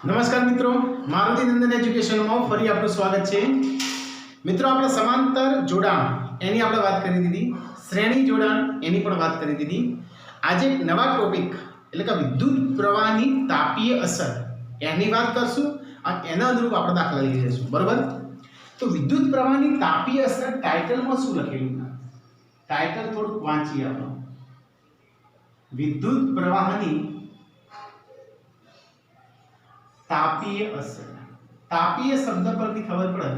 નમસ્કાર મિત્રો, મારુતિ નંદન એજ્યુકેશનમાં ફરી આપનું સ્વાગત છે। મિત્રો, આપણે સમાંતર જોડાણ એની આપણે વાત કરી દીધી, શ્રેણી જોડાણ એની પણ વાત કરી દીધી। આજે એક નવા ટોપિક એટલે કે વિદ્યુત પ્રવાહની તાપીય અસર એની વાત કરશું અને એના અનુરૂપ આપણે દાખલા લઈ જઈશું, બરોબર? તો વિદ્યુત પ્રવાહની તાપીય અસર ટાઇટલમાં શું લખેલું? ટાઇટલ થોડુંક વાંચીએ આપણે। વિદ્યુત પ્રવાહની तापीय असर। तापीय शब्द परथी खबर पड़े,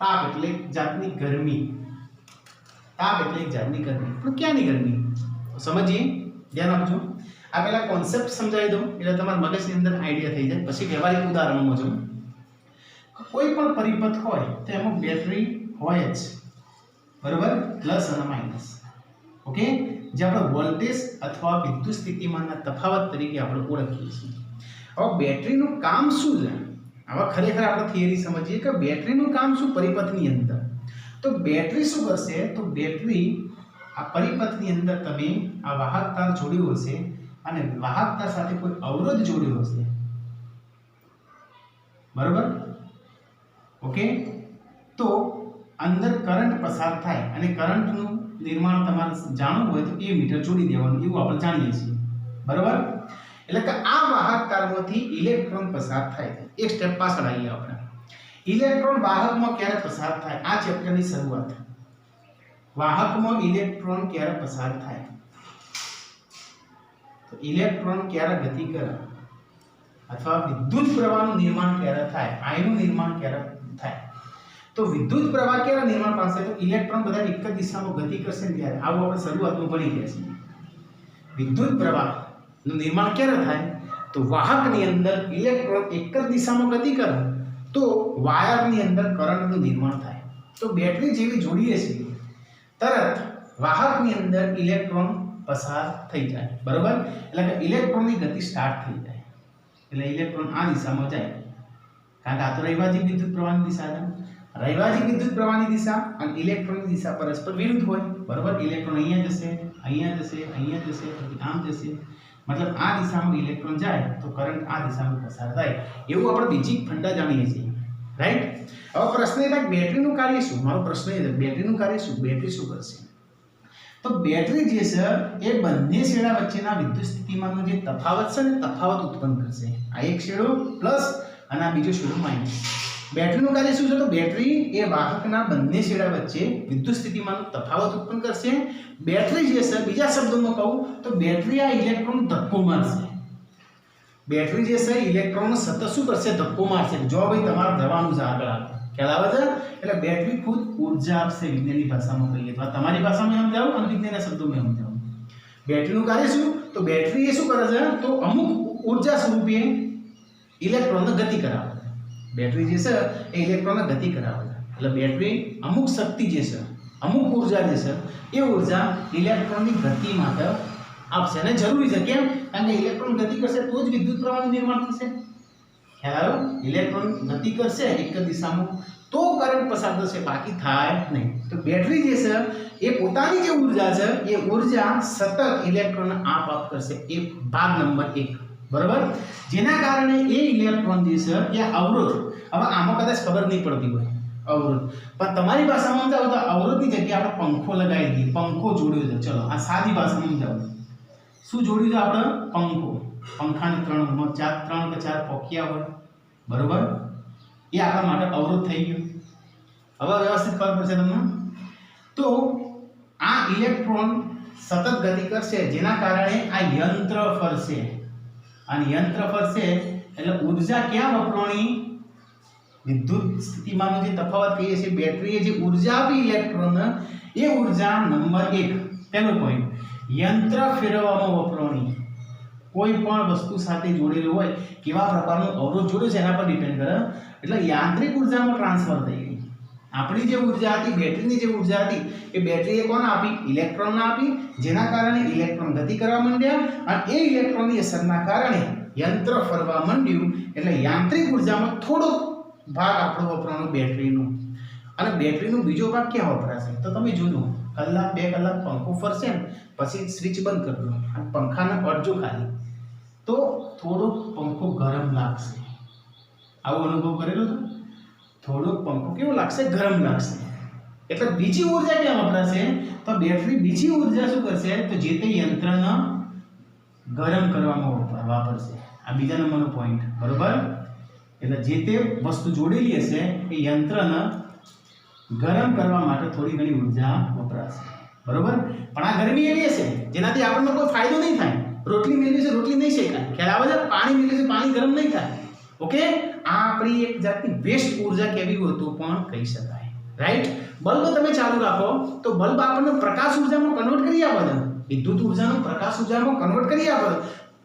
ताप એટલે એક જાતની ગરમી, તાપ એટલે એક જાતની ગરમી, પણ ક્યાંની ગરમી સમજીએ, ધ્યાન આપજો। આ પહેલા કોન્સેપ્ટ સમજાવી દઉં એટલે તમારા મગજની અંદર આઈડિયા થઈ જાય, પછી વ્યવહારિક ઉદાહરણમાં જો કોઈ પણ પરિપથ હોય તો એમાં બેટરી હોય જ, બરોબર? પ્લસ અને માઈનસ, ઓકે, જે આપણે વોલ્ટેજ અથવા વિદ્યુત સ્થિતિમાનના તફાવત તરીકે આપણે ઓળખીએ છીએ। अब बैटरी નું કામ શું છે? હવે ખરેખર આપણે થિયરી સમજીએ કે બેટરી નું કામ શું પરિપથની અંદર। તો બેટરી શું કરશે? તો બેટરી આ પરિપથની અંદર તમે આ વાહક તાર જોડ્યો હશે અને વાહક તાર સાથે કોઈ અવરોધ જોડ્યો હશે, બરોબર? ઓકે, તો અંદર કરંટ પસાર થાય અને કરંટનું નિર્માણ તમારે જાણવું હોય તો એ મીટર જોડી દેવાનું, એવું આપણે જાણીએ છીએ, બરોબર? એટલે કે આ વાહક તારમાંથી ઇલેક્ટ્રોન પસાર થાય છે। એક સ્ટેપ પાછળ આવીએ આપણે। ઇલેક્ટ્રોન વાહકમાં ક્યારે પસાર થાય? આ ચેપ્ટરની શરૂઆત। વાહકમાં ઇલેક્ટ્રોન ક્યારે પસાર થાય? તો ઇલેક્ટ્રોન ક્યારે ગતિ કરે અથવા વિદ્યુત પ્રવાહનું નિર્માણ ક્યારે થાય? આયનું નિર્માણ ક્યારે થાય? તો વિદ્યુત પ્રવાહ ક્યારે નિર્માણ પામશે? તો ઇલેક્ટ્રોન બધા એક જ દિશામાં ગતિ કરશે ને ત્યારે। આવું આપણે શરૂઆતમાં ભણી ગયા છીએ। વિદ્યુત પ્રવાહ નું નિર્માણ ક્યારે થાય? તો વાહકની અંદર ઇલેક્ટ્રોન એક જ દિશામાં ગતિ કરે તો વાયરની અંદર કરંટનું નિર્માણ થાય। તો બેટરી જેવી જોડીએ છીએ તરત વાહકની અંદર ઇલેક્ટ્રોન પસાર થઈ જાય, બરોબર? એટલે કે ઇલેક્ટ્રોનની ગતિ સ્ટાર્ટ થઈ જાય, એટલે ઇલેક્ટ્રોન આ દિશામાં જાય, કારણ કે આ તો રૈવાજિક વિદ્યુત પ્રવાહની દિશા છે। રૈવાજિક વિદ્યુત પ્રવાહની દિશા અને ઇલેક્ટ્રોનની દિશા પરસ્પર વિરુદ્ધ હોય, બરોબર? ઇલેક્ટ્રોન અહીંયા જશે, અહીંયા જશે, અહીંયા જશે, પછી આમ જશે, मतलब आ दिशा में इलेक्ट्रॉन जाए तो करंट आ दिशा में पसार थाय, एवं આપણે બેઝિક ફંડા જાણીએ છીએ, રાઈટ? હવે પ્રશ્ન એ થાય બેટરીનું કાર્ય શું? મારો પ્રશ્ન એ છે બેટરીનું કાર્ય શું? બેટરી શું કરશે? તો બેટરી જે છે એ બંને છેડા વચ્ચેના વિદ્યુત સ્થિતિમાનનો જે તફાવત છે ને તફાવત ઉત્પન્ન કરશે। આ એક છેડો પ્લસ અને આ બીજો છેડો માઈનસ। બેટરીનું કાર્ય શું છે? તો બેટરી એ વાહકના બંને છેડા વચ્ચે વિદ્યુત સ્થિતિમાનનો તફાવત ઉત્પન્ન કરશે। બેટરી જે છે, બીજા શબ્દોમાં કહું તો બેટરી આ ઇલેક્ટ્રોન ધક્કો મારશે। બેટરી જે છે ઇલેક્ટ્રોન સતત શું કરશે? ધક્કો મારશે। જો ભાઈ તમારે જવાનું છે આગળ આગળ, ખ્યાલ આવે છે? એટલે બેટરી ખુદ ઊર્જા આપશે, વિજ્ઞાનની ભાષામાં કહીએ તો તમારી ભાષામાં સમજાવું અને વિજ્ઞાનના શબ્દોમાં સમજાવું। બેટરીનું કાર્ય શું? તો બેટરી એ શું કરે છે? તો અમુક ઊર્જા સ્વરૂપે ઇલેક્ટ્રોનને ગતિ કરાવે છે। બેટરી જે છે એ ઇલેક્ટ્રોનને ગતિ કરાવે છે, એટલે બેટરી અમુક શક્તિ જે છે, અમુક ઊર્જા જે છે એ ઊર્જા ઇલેક્ટ્રોનની ગતિ માટે આપશે અને જરૂરી છે। કેમ? કારણ કે ઇલેક્ટ્રોન ગતિ કરશે તો જ વિદ્યુત પ્રવાહનું નિર્માણ થશે, ખ્યાલ આવ્યો? ઇલેક્ટ્રોન ગતિ કરશે એક જ દિશામાં તો કરંટ પસાર થશે, બાકી થાય નહીં। તો બેટરી જે છે એ પોતાની જે ઊર્જા છે એ ઊર્જા સતત ઇલેક્ટ્રોનને આપ કરશે, એ ભાગ નંબર 1, બરાબર? જેના કારણે એ ઇલેક્ટ્રોન જે છે એ અવરોધ, હવે આમાં કદાચ ખબર નહીં પડતી હોય અવરોધ, પણ તમારી ભાષામાં સમજાવો તો અવરોધની જગ્યાએ આપણે પંખો લગાવી દઈએ, પંખો જોડ્યો છે। ચલો આ સાદી ભાષામાં સમજાવો, શું જોડ્યું છે આપણે? પંખો। પંખાને 3 કે 4 પોખિયા હોય, બરોબર? એ આપણા માટે અવરોધ થઈ ગયો। હવે વ્યવસ્થિત ખબર પડશે તમને। તો આ ઇલેક્ટ્રોન સતત ગતિ કરશે જેના કારણે આ યંત્ર ફરશે, અને યંત્ર ફરશે એટલે ઊર્જા ક્યાં વપરાણી? વિદ્યુત સ્થિતિમાનનો જે તફાવત કહીએ છીએ, બેટરીએ જે ઊર્જા આપી ઇલેક્ટ્રોનને એ ઊર્જા નંબર 1, પહેલો પોઈન્ટ, યંત્ર ફેરવવામાં વપરાણી। કોઈ પણ વસ્તુ સાથે જોડેલું હોય, કેવા પ્રકારનો અવરોધ જોડ્યો છે એના પર ડિપેન્ડ કરે, એટલે યાંત્રિક ઊર્જામાં ટ્રાન્સફર થઈ ગઈ। આપણી જે ઊર્જા હતી, બેટરીની જે ઊર્જા હતી એ બેટરીએ કોને આપી? ઇલેક્ટ્રોનને આપી, જેના કારણે ઇલેક્ટ્રોન ગતિ કરવા માંડ્યા અને એ ઇલેક્ટ્રોનની અસરના કારણે યંત્ર ફરવા માંડ્યું, એટલે યાંત્રિક ઊર્જામાં થોડો ભાગ આપણો વપરાનો બેટરીનો, અને બેટરીનો બીજો ભાગ ક્યાં વપરાશે? તો તમે જોજો કલાક 2 કલાક પંખો ફરશે ને પછી સ્વિચ બંધ કરી દો અને પંખાને અડજો ખાલી, तो थोड़ो पंखो गरम लागशे। आवो अनुभव करेलो तो थोड़ो पंखो केवो लागशे? गरम लागशे। એટલે બીજી ઊર્જા ક્યાં વપરાશે? તો બેટરી બીજી ઊર્જા શું કરશે? તો જે તે યંત્રને ગરમ કરવામાં વાપરશે। આ બીજા નંબરનો પોઈન્ટ, બરોબર? એટલે જે તે વસ્તુ જોડેલી હશે એ યંત્રને ગરમ કરવા માટે થોડી ઘણી ઊર્જા વપરાશે, બરોબર? પણ આ ગરમી એવી હશે જેનાથી આપણને કોઈ ફાયદો નહીં થાય। રોટલી મેળવી છે, રોટલી નહીં શેકાય, ખ્યાલ આવે છે? પાણી મેળવી છે, પાણી ગરમ નહીં થાય। ઓકે, આ આપણી એક જાતની વેસ્ટ ઊર્જા કેવી હોય તો પણ કહી શકાય, રાઈટ? બલ્બ તમે ચાલુ રાખો તો બલ્બ આપણને પ્રકાશ ઊર્જામાં કન્વર્ટ કરી આપે છે, વિદ્યુત ઊર્જાનો પ્રકાશ ઊર્જામાં કન્વર્ટ કરી આપે છે।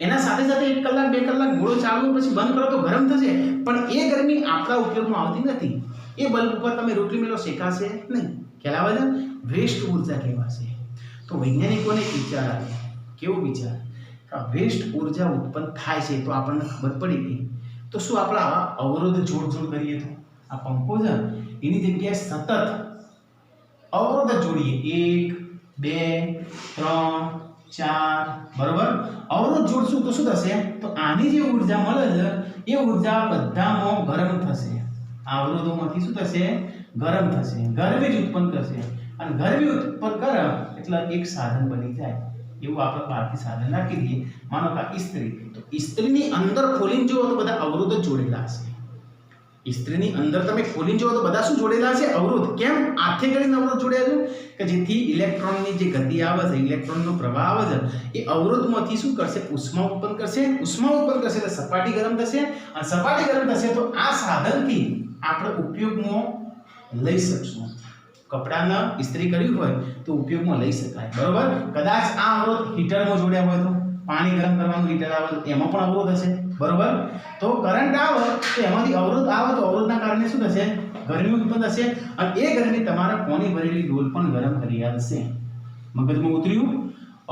એના સાથે સાથે 1 કલાક 2 કલાક ગોળો ચાલુ પછી બંધ કરો તો ગરમ થશે, પણ એ ગરમી આપણા ઉપયોગમાં આવતી નથી। એ બલ્બ ઉપર તમે રોટલી મેળો શેકાશે નહીં, ખ્યાલ આવે છે? વેસ્ટ ઊર્જા કહેવાશે। તો વૈજ્ઞાનિકોને એક વિચાર આવ્યો, કેવો વિચાર? કે વેસ્ટ ઊર્જા ઉત્પન્ન થાય છે તો આપણને ખબર પડી ગઈ, તો શું આપણે આવા અવરોધ જોડ કરીએ તો આ પંખો છે એની જગ્યાએ સતત અવરોધ જોડીએ, 1 2 3 4, બરોબર? અવરોધ જોડશું તો શું થશે? તો આની જે ઊર્જા મળે છે એ ઊર્જા બધામાં ગરમ થશે। આ અવરોધોમાંથી શું થશે? ગરમ થશે, ગરમી જ ઉત્પન્ન કરશે, અને ગરમી ઉત્પન્ન કરે એટલે એક સાધન બની જાય। એવું આપણે બહારથી સાધન રાખી દઈએ, માનો કે ઇસ્ત્રી, તો ઇસ્ત્રીની અંદર ખોલીને જુઓ તો બધા અવરોધ જ જોડેલા હશે। ઇસ્ત્રીની અંદર તમે ખોલીને જુઓ તો બધા શું જોડેલા છે? અવરોધ। કેમ? હાથે કરીને અવરોધ જોડેલા છે કે જેથી ઇલેક્ટ્રોનની જે ગતિ આવે છે, ઇલેક્ટ્રોનનો પ્રવાહ આવે છે, એ અવરોધમાંથી શું કરશે? ઉષ્મા ઉત્પન્ન કરશે। ઉષ્મા ઉત્પન્ન કરશે એટલે સપાટી ગરમ થશે, અને સપાટી ગરમ થશે તો આ સાધનથી આપણે ઉપયોગમાં લઈ શકશું। કપડાને ઇસ્ત્રી કર્યું હોય તો ઉપયોગમાં લઈ શકાય, બરોબર? કદાચ આ અવરોધ હીટરમાં જોડ્યા હોય તો પાણી ગરમ કરવાનું હીટર આવે તો એમાં પણ અવરોધ હશે, બરોબર? તો કરંટ આવે તો એમાંથી અવરોધ આવે તો અવરોધના કારણે શું થશે? ગરમી ઉત્પન્ન થશે, અને એ ગરમી તમારા પાણી ભરેલી ડોલ પણ ગરમ કરી આપશે। મગજમાં ઉતર્યું?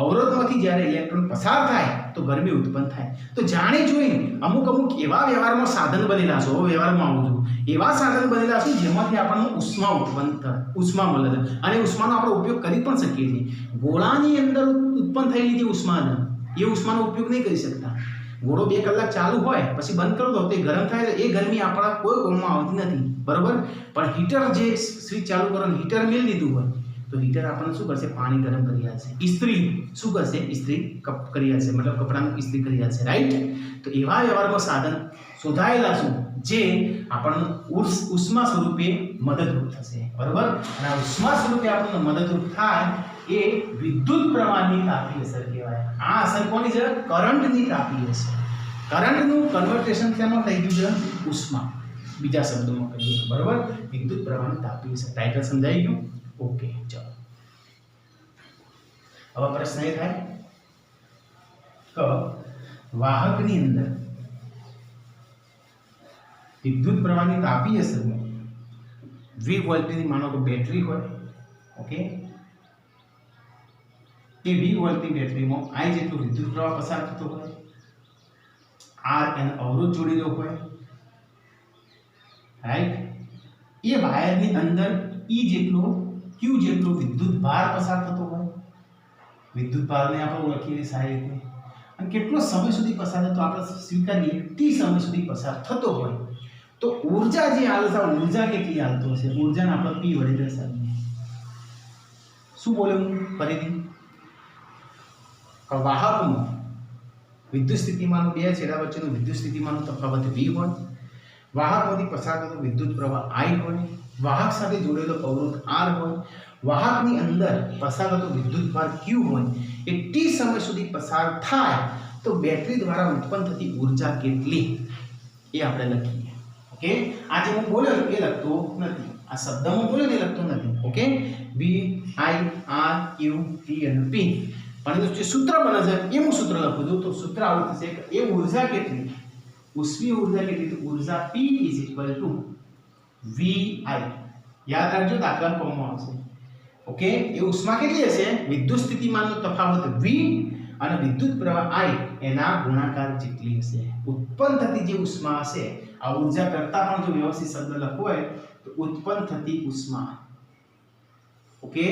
અવરોધમાંથી જ્યારે ઇલેક્ટ્રોન પસાર થાય તો ગરમી ઉત્પન્ન થાય। તો જાણી જોઈને અમુક એવા વ્યવહારમાં સાધન બનેલા છે, વ્યવહારમાં આવું છું, એવા સાધન બનેલા છે જેમાંથી આપણને ઉષ્મા ઉત્પન્ન થાય, ઉષ્મા મળે છે, અને ઉષ્માનો આપણે ઉપયોગ કરી પણ શકીએ છીએ। ગોળાની અંદર ઉત્પન્ન થયેલી જે ઉષ્મા છે એ ઉષ્માનો ઉપયોગ નહીં કરી શકતા। ગોળો 2 કલાક ચાલુ હોય પછી બંધ કરો તો તે ગરમ થાય, એ ગરમી આપણા કોઈ કોમમાં આવતી નથી, બરોબર? પણ હીટર જે સ્વિચ ચાલુ કરો ને હીટર મેળ દીધું હોય તો હીટર આપણને શું કરશે? પાણી ગરમ કરી આપશે। ઇસ્ત્રી શું કરશે? ઇસ્ત્રી કરી આપશે, મતલબ કપડાનું ઇસ્ત્રી કરી આપશે, રાઈટ? તો એવા વ્યવહારમાં સાધન શોધાયેલા છે જે આપણને ઉષ્મા સ્વરૂપે મદદરૂપ થશે, બરોબર? અને આ ઉષ્મા સ્વરૂપે આપણને મદદરૂપ થાય એ વિદ્યુત પ્રવાહની તાપી અસર કહેવાય। આ અસર કોની છે? કરંટની તાપી અસર। કરંટનું કન્વર્ટેશન શેમાં થઈ ગયું છે? ઉષ્મા। બીજા શબ્દોમાં કહીએ તો, બરોબર? વિદ્યુત પ્રવાહની તાપી અસર। ટાઇટલ સમજાઈ ગયું? ઓકે, ચલો હવે પ્રશ્ન એ થાય કે વાહકની અંદર વિદ્યુત પ્રવાહની તાપી અસરમાં V વોલ્ટની માનો કે બેટરી હોય, ઓકે? એ V વોલ્ટની બેટરીમાં I જેટલો વિદ્યુત પ્રવાહ પસાર થતો હોય, R એનો અવરોધ જોડેલો હોય, રાઈટ? એ વાયરની અંદર E જેટલો Q જેટલો વિદ્યુત ભાર પસાર થતો હોય, વિદ્યુત ભારને આપણે ઓળખીએ સારી રીતે, અને કેટલો સમય સુધી પસાર થતો આપણે સ્વીકારીએ T સમય સુધી પસાર થતો હોય, તો ઊર્જા જે હાલશે, ઊર્જા કેટલી હાલતો હશે? ઊર્જાને આપણે P વડે દર્શાવીએ। શું બોલ્યો હું ફરીથી? વાહકમાં વિદ્યુત સ્થિતિમાનનો 2 છેડા વચ્ચેનો વિદ્યુત સ્થિતિમાનનો તફાવત V હોય, વાહકમાંથી પસાર થતો વિદ્યુત પ્રવાહ I હોય, વાહક સાથે જોડેલો અવરોધ R હોય, વાહકની અંદર પસાર થતો વિદ્યુત ભાર Q હોય, એ T સમય સુધી પસાર થાય તો બેટરી દ્વારા ઉત્પન્ન થતી ઊર્જા કેટલી એ આપણે લખીએ, ઓકે? આ જે હું બોલ્યો એ લખતો નથી, આ શબ્દમાં બોલ્યો ને એ લખતો નથી, okay? V I R Q T અને P, પણ જે સૂત્ર બને છે એ હું સૂત્ર લખું છું, તો સૂત્ર આવું થશે કે એ ઊર્જા કેટલી, ઉષ્મી ઊર્જા કેટલી, તો ઊર્જા P = VI। યાદ રાખજો, દાખલા ફોર્મમાં આવશે, ઓકે? એ ઉષ્મા કેટલી હશે? વિદ્યુત સ્થિતિમાનનો તફાવત V અને વિદ્યુત પ્રવાહ I એના ગુણાકાર જેટલી હશે। ઉત્પન્ન થતી જે ઉષ્મા હશે, આ ઊર્જા કરતા પણ જો વ્યવસ્થિત શબ્દ લખવો હોય તો ઉત્પન્ન થતી ઉષ્મા, ઓકે?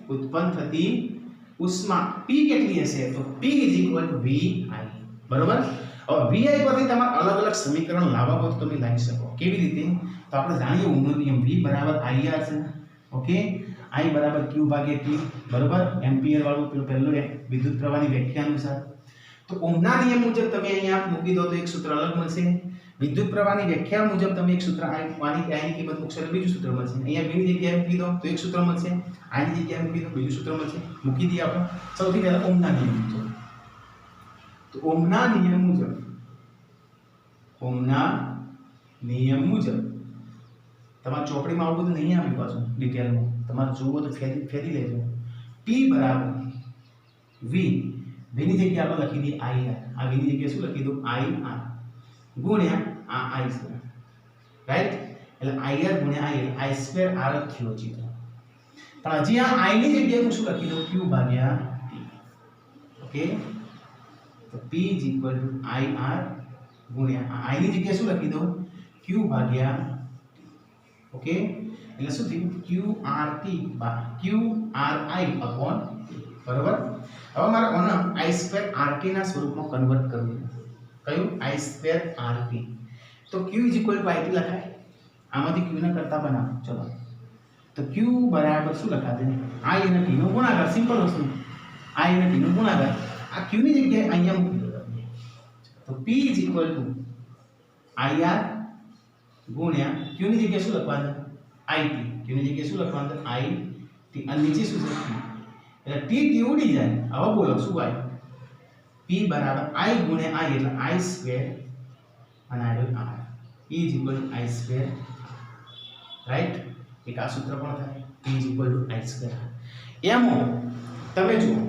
ઉત્પન્ન થતી ઉષ્મા P કેટલી હશે? તો P = VI, બરોબર? હવે vi પરથી તમારે અલગ અલગ સમીકરણ લાવવા હોય તો તમે લાવી શકો. કેવી રીતે? તો આપણે જાણીએ ઓહમનો નિયમ v બરાબર ir છે. ઓકે, I બરાબર q ભાગ્યા t, બરોબર, એમ્પિયર વાળું પેલું પહેલું વિદ્યુત પ્રવાહની વ્યાખ્યા અનુસાર. તો ઓહમના નિયમ મુજબ તમે અહીંયા મૂકી દો તો એક સૂત્ર અલગ મળશે. વિદ્યુત પ્રવાહની વ્યાખ્યા મુજબ તમે એક સૂત્ર I ની કિંમત મૂકશો એટલે બીજું સૂત્ર મળશે. અહીંયા v ની જગ્યાએ મૂકી દો તો એક સૂત્ર મળશે, I ની જગ્યાએ મૂકી દો બીજું સૂત્ર મળશે. મૂકી દઈએ આપણે સૌથી પહેલા ઓહમના નિયમ મુજબ. તો ઓહમના નિયમ મુજબ તમારા ચોપડીમાં આવું બધું નહીં આવ્યું પાછું ડિટેલમાં, તમારે જોવો તો ફેરી લેજો. P બરાબર v, v ની જગ્યાએ આપણે લખી દઈએ ir, આ v ની જગ્યાએ શું લખી દો ir ગુણ્યા આ I સ્ક્વેર, રાઈટ? એટલે ir ગુણ્યા ir, I સ્ક્વેર r થયો ચિત્ર. પણ હજી આ I ની જગ્યાએ હું શું લખી દઉં q ભાગ્યા t. ઓકે, તો p ir ગુણ્યા આ I ની જગ્યાએ શું લખી દઉં q ભાગ્યા, ઓકે, એટલે શું થયું qri upon t, બરોબર. હવે મારે આને I સ્ક્વેર rt ના સ્વરૂપમાં કન્વર્ટ કરવું. કયું? I square rt. તો q it લખાય, આમાંથી q ને કરતા બનાવો. ચલો, તો q બરાબર શું લખાશે? I અને t નો ગુણાકાર, સિમ્પલ વસ્તુ. I અને t નો ગુણાકાર આ q ની જગ્યાએ અહીંયા મૂકી દો. તો p is equal to ir ગુણ્યા q ની જગ્યાએ શું લખવાનું? it. q ની જગ્યાએ શું લખવાનું? it. અને નીચે શું છે? એટલે t ઉડી જાય. હવે બોલો શું આવ્યું? p બરાબર I ગુણ્યા I એટલે I સ્ક્વેર અને આવ્યું r. p is equal to I square, right? એક આ સૂત્ર પણ થાય p is equal to I square. એમાં તમે જુઓ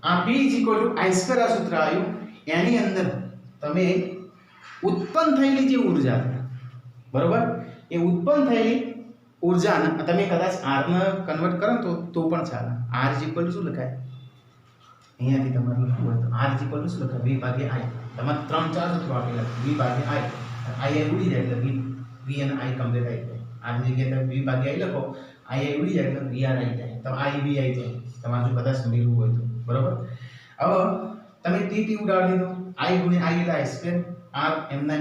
આ p is equal to I square આ સૂત્ર આવ્યું, એની અંદર તમે ઉત્પન્ન થયેલી જે ઊર્જા છે, બરોબર, એ ઉત્પન્ન થયેલી ઊર્જાને તમે કદાચ r ને કન્વર્ટ કરો તો પણ ચાલે. r is equal to શું લખાય? અહીંયાથી તમારે લખવું હોય તો r is equal to શું લખાય? v ભાગ્યા I. તમારે 3-4 સૂત્રો આપેલા v ભાગ્યા I ઉડી જાય એટલે v અને I કમ્પ્લીટ આવી જાય. r ની જગ્યાએ v ભાગ્યા I લખો, I ઉડી જાય એટલે vr આવી જાય, તો I v આવી જાય તમારે જો કદાચ મેળવવું હોય તો, બરોબર. હવે તમે t ઉડાડી દીધો, I ગુણ્યા I એટલે I સ્ક્વેર r એમના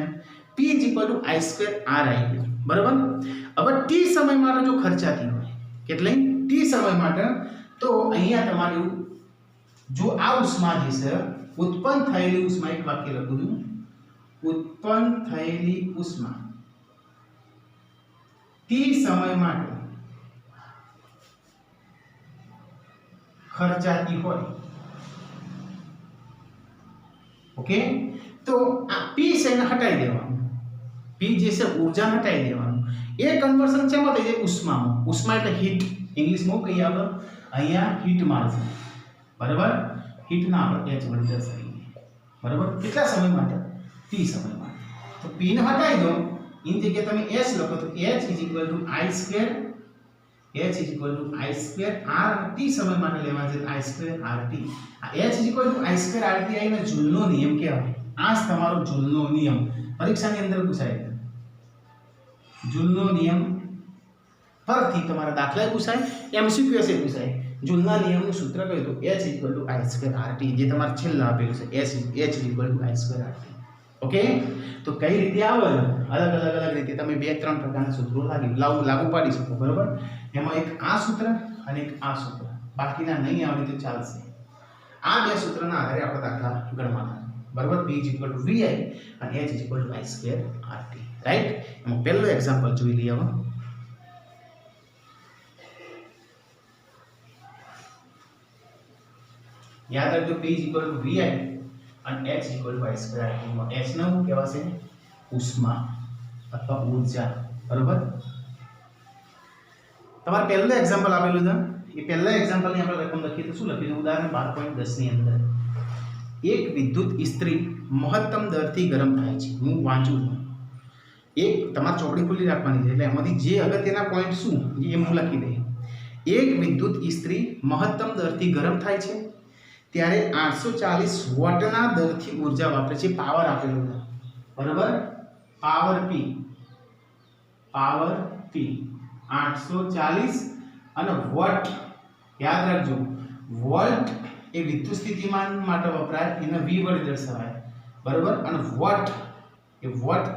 p is equal to I square r આવી ગયો, બરોબર. હવે t સમય માટે જો ખર્ચાતી હોય, કેટલી t સમય માટે, તો અહીંયા તમારે જો આ ઉષ્મા જે છે ઉત્પન્ન થયેલી ઉષ્મા, એક વાક્ય લખું છું, ઉત્પન્ન થયેલી ઉષ્મા t સમય માટે ખર્ચાતી હોય, ઓકે, તો આ p છે ને હટાવી દેવાનું. p જે છે ઊર્જા હટાવી દેવાનું. એ કન્વર્ઝન શેમાં થઈ જાય? ઉષ્મામાં. ઉષ્મા એટલે હીટ, ઇંગ્લિશમાં કહીએ આપણે અહીંયા હીટ મારશે, બરાબર. હીટ ના આપણે h વડે દર્શાવીએ, બરાબર. કેટલા સમય માટે? t સમય માટે. તો p ને હટાવી દો, એની જગ્યાએ તમે h લખો તો h is equal to I square, h is equal to I square r t સમય માટે લેવા છે I સ્ક્વેર rt. આ h is equal to I square rt આઈને જૂલનો નિયમ કહેવાય. આ જ તમારો જૂલનો નિયમ પરીક્ષાની અંદર પૂછાય છે. જૂલનો નિયમ પરથી તમારા દાખલા પૂછાય, MCQ એ પૂછાય. જૂલના નિયમનું સૂત્ર કયું? તો h is equal to I square rt, જે તમારે છેલ્લા આપેલું છે, h is equal to I square rt. Okay, તો કઈ રીતે આવે? અલગ રીતે તમે 2-3 પ્રકારના સૂત્રો લાગુ પાડી શકો, બરોબર. એમાં એક આ સૂત્ર અને એક આ સૂત્ર, બાકીના નહીં આવડે તો ચાલશે. આ બે સૂત્રના આધારે આપણે દાખલા ગણવાના, બરોબર. p is equal to vi અને h is equal to I square rt, right? એમાં પહેલો એક્ઝામ્પલ જોઈ લઈએ હવે. યાદ રાખજો, p is equal to vi અને h is equal to I square rt. માં h નો શું કહેવાશે? ઉષ્મા અથવા ઊર્જા, બરોબર. તમારે પહેલું એક્ઝામ્પલ આપેલું છે, એ પહેલા એક્ઝામ્પલની આપણે રકમ લખીએ તો શું લખીએ? ઉદાહરણ 12.10 ની અંદર એક વિદ્યુત ઇસ્ત્રી મહત્તમ દરથી ગરમ થાય છે. હું વાંચું છું, એક તમારે ચોપડી ખુલ્લી રાખવાની છે એટલે એમાંથી જે અગત્યના પોઈન્ટ શું એ હું લખી દઈએ. એક વિદ્યુત ઇસ્ત્રી મહત્તમ દરથી ગરમ થાય છે ત્યારે 840 વોટના દરથી ઊર્જા વાપરે છે. પાવર આપેલું છે, બરાબર. પાવર p 840 અને વોટ યાદ રાખજો, વોલ્ટ એ વિદ્યુત સ્થિતિમાન માટે વપરાય એને v વડે દર્શાવાય બરાબર અને વોટ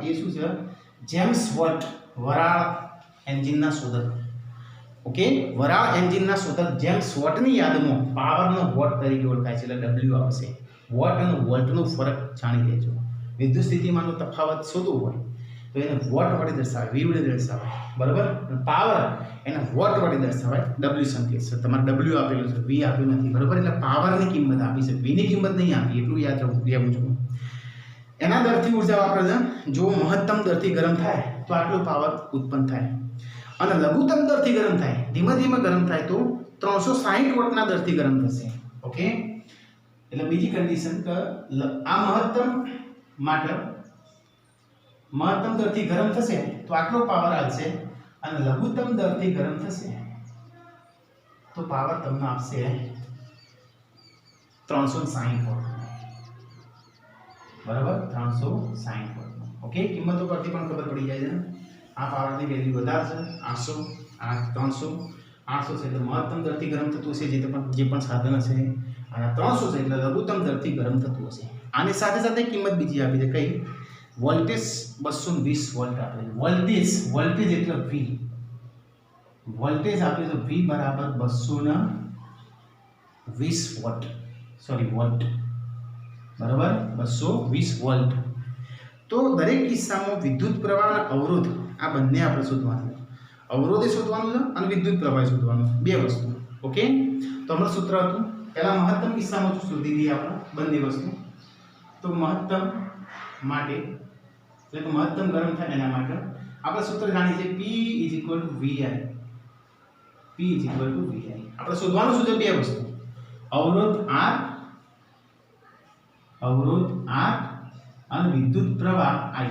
એ શું છે જેમ્સ વોટ વરાળ એન્જિનના શોધક ઓકે વરાળ એન્જિનના શોધક જેમ્સ વોટની યાદમાં પાવરનો વોટ તરીકે ઓળખાય છે એટલે W આવશે વોટ અને વોલ્ટનો ફરક જાણી લેજો વિદ્યુત સ્થિતિમાનનો તફાવત શોધવો હોય તો એને વોટ વડે દર્શાવાય v વડે દર્શાવાય બરાબર પાવર એને વોટ વડે દર્શાવાય W સંકેત છે તમારે W આપેલું છે v આપ્યું નથી બરાબર એટલે પાવરની કિંમત આપી છે v ની કિંમત નહીં આપી એટલું યાદ રહેવું જોઈએ એના દરથી ઊર્જા વાપરે છે જો મહત્તમ દરથી ગરમ થાય તો આટલો પાવર ઉત્પન્ન થાય અને લઘુત્તમ દરથી ગરમ થાય ધીમે ધીમે ગરમ થાય તો 360 વોટના દરથી ગરમ થશે ઓકે એટલે બીજી કન્ડિશન કે આ મહત્તમ દરથી ગરમ થશે તો આટલો પાવર આવશે અને લઘુત્તમ દરથી ગરમ થશે તો પાવર તમને આપશે 360 વોટ બરાબર 360 વોટ ઓકે કિંમતો પરથી પણ ખબર પડી જાય છે આ પાવરની વેલ્યુ વધારે છે 800 આ 300 800 છે એટલે મહત્તમ દરથી ગરમ થતું હશે જે પણ સાધન હશે અને 300 છે એટલે લઘુત્તમ દરથી ગરમ થતું હશે આની સાથે સાથે કિંમત બીજી આપી છે કઈ વોલ્ટેજ 220 વોલ્ટ આપે છે વોલ્ટેજ એટલે V વોલ્ટેજ આપે છે V બરાબર 220 વોટ વોલ્ટ બરાબર 220 વોલ્ટ તો દરેક કિસ્સામાં વિદ્યુત પ્રવાહ અને અવરોધ આ બંને આપણે શોધવાનું છે અવરોધે શોધવાનું છે અને વિદ્યુત પ્રવાહ શોધવાનું બે વસ્તુ ઓકે તો અમારું સૂત્ર હતું પહેલા મહત્તમ કિસ્સામાં શોધી દઈએ આપણે બંને વસ્તુ તો મહત્તમ માટે એટલે કે મહત્તમ ગરમ થાય એના માટે આપણે સૂત્ર જાણીએ છીએ P = VI આપણે શોધવાનું શું છે બે વસ્તુ અવરોધ R અને વિદ્યુત પ્રવાહ I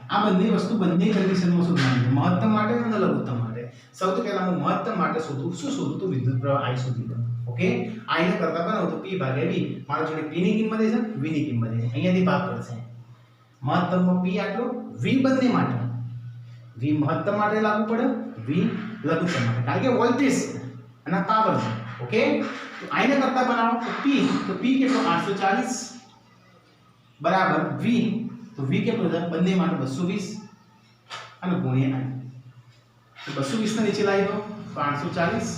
આ બંને વસ્તુ બંને કન્ડિશનમાં શોધવાની છે મહત્તમ માટે અને લઘુત્તમ માટે સૌથી પહેલા હું મહત્તમ માટે શોધું તો વિદ્યુત પ્રવાહ I શોધી લઉં ઓકે I ને કરતા બનાવો તો P ભાગ્યા V મારા જોડે P ની કિંમત છે V ની કિંમત છે અહીંયાથી ભાગ કરશે મહત્તમમાં P આટલો V બંને માટે V મહત્તમ માટે લાગુ પડે V લઘુત્તમ માટે કારણ કે વોલ્ટેજ અને પાવર છે ઓકે તો I ને કરતા બનાવો તો P કેટલો 840 બરાબર V તો V કેટલો છે બંને માટે 220 અને ગુણ્યા I તો 220 ને નીચે લાવી દો તો 840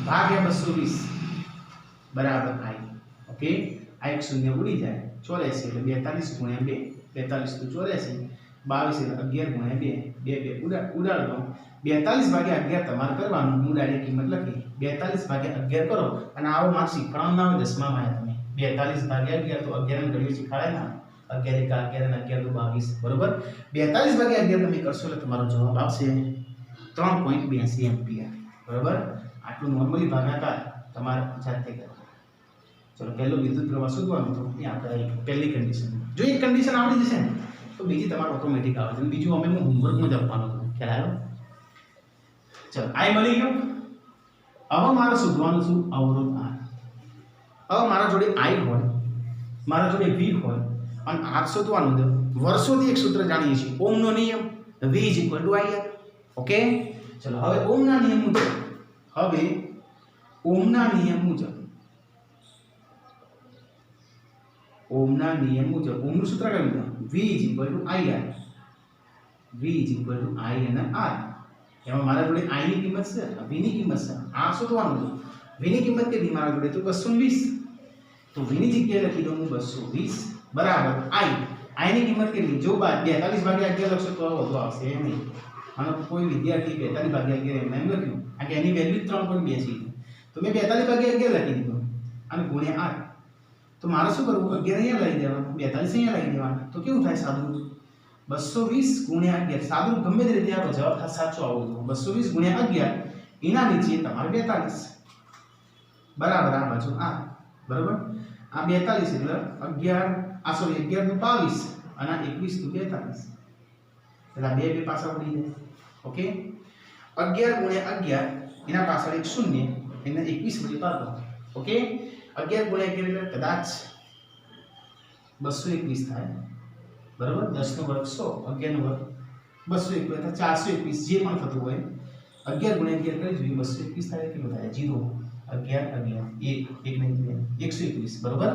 ભાગ્યા 220 બરાબર I ઓકે આ એક શૂન્ય ઉડી જાય 84 એટલે 42 ગુણ્યા 2 42 તો 84 22 એટલે 11 ગુણ્યા 2 ઉડાડ દો 42 ભાગ્યા 11 તમારે કરવાનું હું ડાયરેક્ટ કિંમત લખી 42 ભાગ્યા 11 કરો અને આવો માર્ક શીખવાનું ના હોય 10મા માં તમે 42 ભાગ્યા 11 તો 11 ને ઘડીઓ શીખવાડે ના 11 કા 11 અને 11 તો 22 બરોબર 42 ભાગ્યા 11 તમે કરશો એટલે તમારો જવાબ આવશે 3.82 એમ્પિયર બરોબર આટલું નોર્મલી ભાગાકાર તમારે જાતે કરો ચલો પહેલો વિદ્યુત પ્રવાહ શોધવાનો તો એ આપણે પહેલી કન્ડિશન જો એક કન્ડિશન આવડી જશે ને તો બીજી તમારે ઓટોમેટિક આવે છે બીજું અમે હું હોમવર્કમાં જ આપવાનું હતું ખ્યાલ આવ્યો ચલો I મળી ગયો હવે મારે શોધવાનું શું અવરોધ R હવે મારા જોડે I હોય મારા જોડે V હોય અને R શોધવાનું છે વર્ષોથી એક સૂત્ર જાણીએ છીએ ઓમનો નિયમ V = IR ઓકે ચલો હવે ઓમના નિયમ મુજબ ઓમનું સૂત્ર કયું છે V = IR અને R એમાં મારા જોડે I ની કિંમત છે V ની કિંમત છે R શોધવાનું છે V ની કિંમત કેટલી મારા જોડે તો 220 તો V ની જગ્યાએ લખી દઉં હું 220 બરાબર I ની કિંમત કેટલી જો 42 ભાગ્યા 11 લખશો તો વધુ આવશે એમ નહીં અને કોઈ વિદ્યાર્થી 42 ભાગ્યા 11 એમ લખ્યું કારણ કે એની વેલ્યુ 3.2 છે તો મેં 42 ભાગ્યા 11 લખી દીધું અને ગુણ્યા 8 તો મારે શું કરવું 11 અહીંયા લઈ દેવાનું 42 અહીંયા લઈ દેવાનું તો કેવું થાય સાદું 220 ગુણ્યા 11 સાદું ગમે તે રીતે આપણો જવાબ સાચો આવવો જોઈએ 220 ગુણ્યા 11 એના નીચે તમારે 42 બરાબર આ બાજુ આ બરાબર આ 42 એટલે 11 નું 22 અને 21 નું 42 એટલે બે પાછા ઉડી જાય ઓકે 11 ગુણ્યા 11 એના પાછળ એક શૂન્ય એને 21 વડે ભાગો ઓકે 11 ગુણ્યા 11 એટલે કદાચ 221 થાય બરાબર 10 નો વર્ગ 100 11 નો વર્ગ 221 એટલે 421 જે પણ થતું હોય 11 ગુણ્યા 11 કરી જોઈએ 221 થાય કેટલું થાય 0 11 1 1 ને 2 121 બરોબર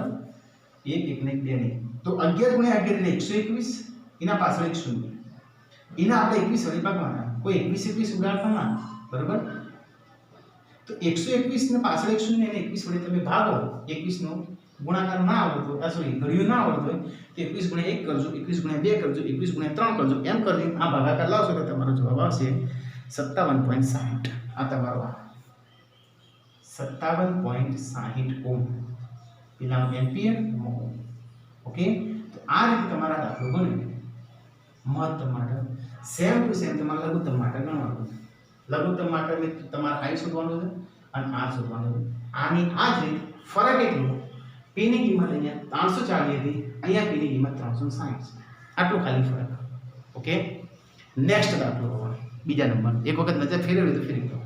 1 1 ને 2 ને તો 11 ગુણ્યા 11 એટલે 121 એના પાછળ એક શૂન્ય એના આપણે 21 વડે ભાગવાના કોઈ 21 ઉડાડવાના બરોબર તો 121 ને પાછળ એક શૂન્ય અને 21 વડે તમે ભાગો 21 નો ગુણાકાર ના આવડતો સોરી ઘડિયો ના આવડતો હોય તો 21 ગુણ્યા 1 કરજો 21 ગુણ્યા 2 કરજો 21 ગુણ્યા 3 કરજો એમ કરીને આ ભાગાકાર લાવશો તો તમારો જવાબ આવશે 57.60 આ તમારો 57.60 ઓમ પેલાનો એમ્પિયર ઓમ ઓકે તો આ રીતે તમારા દાખલો બને મહત્તમ માટે સેમ ટુ સેમ તમારે લઘુત્તમ માટે ગણવાનું લઘુત્તમ માટે તમારે I શોધવાનું છે અને R શોધવાનું છે આની આ જ રીત ફરક એટલો P ની કિંમત અહીંયા 340 હતી અહીંયા P ની કિંમત 360 આટલો ખાલી ફરક ઓકે નેક્સ્ટ દાખલો બીજા નંબર એક વખત નજર ફેરવી તો ફેરવી દો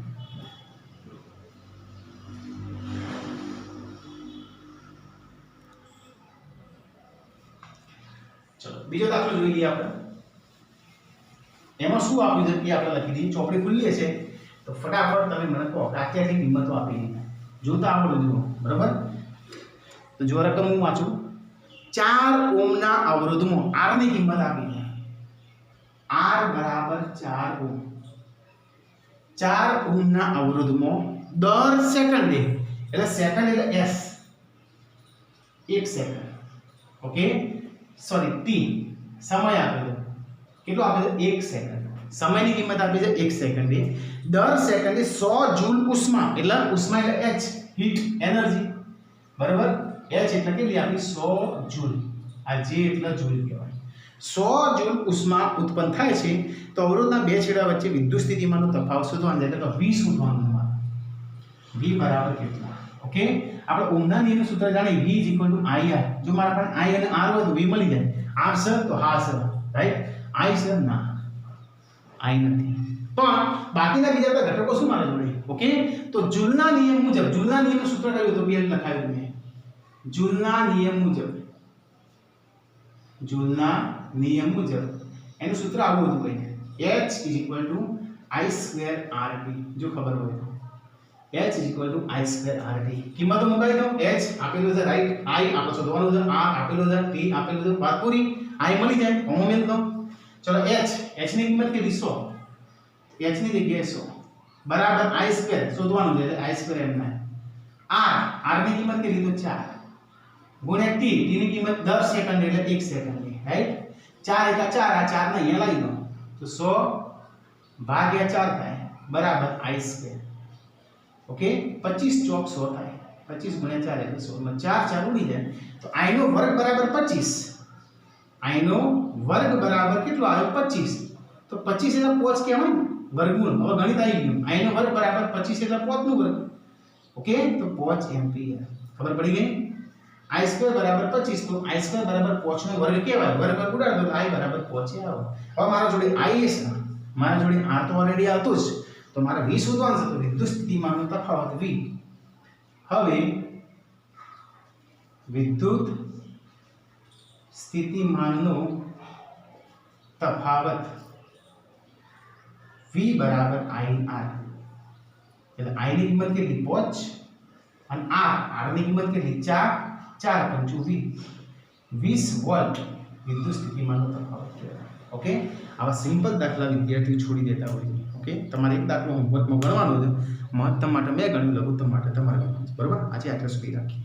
ચલો બીજો દાખલો જોઈ લઈએ આપણે એમાં શું આપ્યું છે એ આપણે લખી દઈએ ચોપડી ખુલ્લી છે તો ફટાફટ તમે મને કહો કે આટલી કિંમતો આપી જોતા આવડું જુઓ બરાબર તો જો રકમ હું વાંચું 4 ઓહ્મના અવરોધમાં R ની કિંમત આપી છે R બરાબર 4 ઓહ્મ 4 ઓહ્મના અવરોધમાં દર સેકન્ડે એટલે સેકન્ડ એટલે s 1 second okay sorry t સમય આપેલો કેટલો આપે છે 1 સેકન્ડ સમયની કિંમત આપી છે 1 સેકન્ડે દર સેકન્ડે 100 જૂલ ઉષ્મા એટલે ઉષ્મા એટલે h હીટ એનર્જી બરાબર h એટલે કેટલી આપી 100 જૂલ આ j એટલે જૂલ કહેવાય 100 જૂલ ઉષ્મા ઉત્પન્ન થાય છે તો અવરોધના બે છેડા વચ્ચે વિદ્યુત સ્થિતિમાનનો તફાવત શોધવાનો છે તો v શોધવાનું તમારે v બરાબર કેટલા ઓકે આપણે ઓહ્મના નિયમનું સૂત્ર જાણીએ v IR જો મારા પાસે I અને R હોય તો v મળી જાય R છે તો હા છે રાઈટ I છે ના I નથી પણ બાકીના બીજા બધા ઘટકો શું મારે જોડે ઓકે તો જૂલના નિયમ મુજબ જૂલના નિયમનું સૂત્ર કયું તો બેલ લખાયું મેં જૂલના નિયમ મુજબ એનું સૂત્ર આવું હતું ભાઈ h I2RT જો ખબર હોય તો h I2RT કિંમતો મુકાઈ દો h આપેલું છે રાઈટ I આપણે શોધવાનું છે r આપેલું છે t આપેલું છે વાત પૂરી I મળી જાય ઓમ મેલ દો ચલો h ની કિંમત કેટલી 100 h ની જગ્યાએ 100 બરાબર I2 શોધવાનું છે એટલે I2 એમ r ની કિંમત કેટલી તો 4 ગુણ્યા t ની કિંમત 10 સેકન્ડ એટલે 1 સેકન્ડ રાઈટ 4 * 4 આ 4 ને અહીંયા લાવી દો તો 100 ભાગ્યા 4 થાય બરાબર I2 ઓકે 25 ચોક 100 થાય 25 ગુણ્યા 4 એટલે 100 માં 4 4 ઉડી જાય તો I નો વર્ગ બરાબર 25 I નો વર્ગ બરાબર કેટલો આવ્યો 25 તો 25 એટલે 5 કહેવાય ને વર્ગમૂળ હવે ગણિત આવી ગયું I નો વર્ગ બરાબર 25 એટલે 5 નો વર્ગ ઓકે તો 5 એમ્પિયર ખબર પડી ગઈ I2 બરાબર 25 તો I2 બરાબર 5 નો વર્ગ કહેવાય વર્ગ ઉડાડ દો I બરાબર 5 આવે હવે મારા જોડે I છે મારા જોડે R તો ઓલરેડી આવતું જ તો મારે v શોધવાનું છે તો વિદ્યુત સ્થિતિમાનનો તફાવત v હવે વિદ્યુત સ્થિતિમાનનો તફાવત v બરાબર IR એટલે I ની કિંમત કેટલી 5 અને R ની કિંમત કેટલી 4 4 × 20 વોલ્ટ વિદ્યુત સ્થિતિમાનનો તફાવત ઓકે આવા સિમ્પલ દાખલા વિદ્યાર્થીઓ છોડી દેતા હોય ઓકે તમારે એક દાખલો હોમવર્કમાં ગણવાનો છે મહત્તમ માટે મેં ગણ્યું લઘુત્તમ માટે તમારે ગણવાનું છે બરાબર આજે આટલા સુધી રાખીએ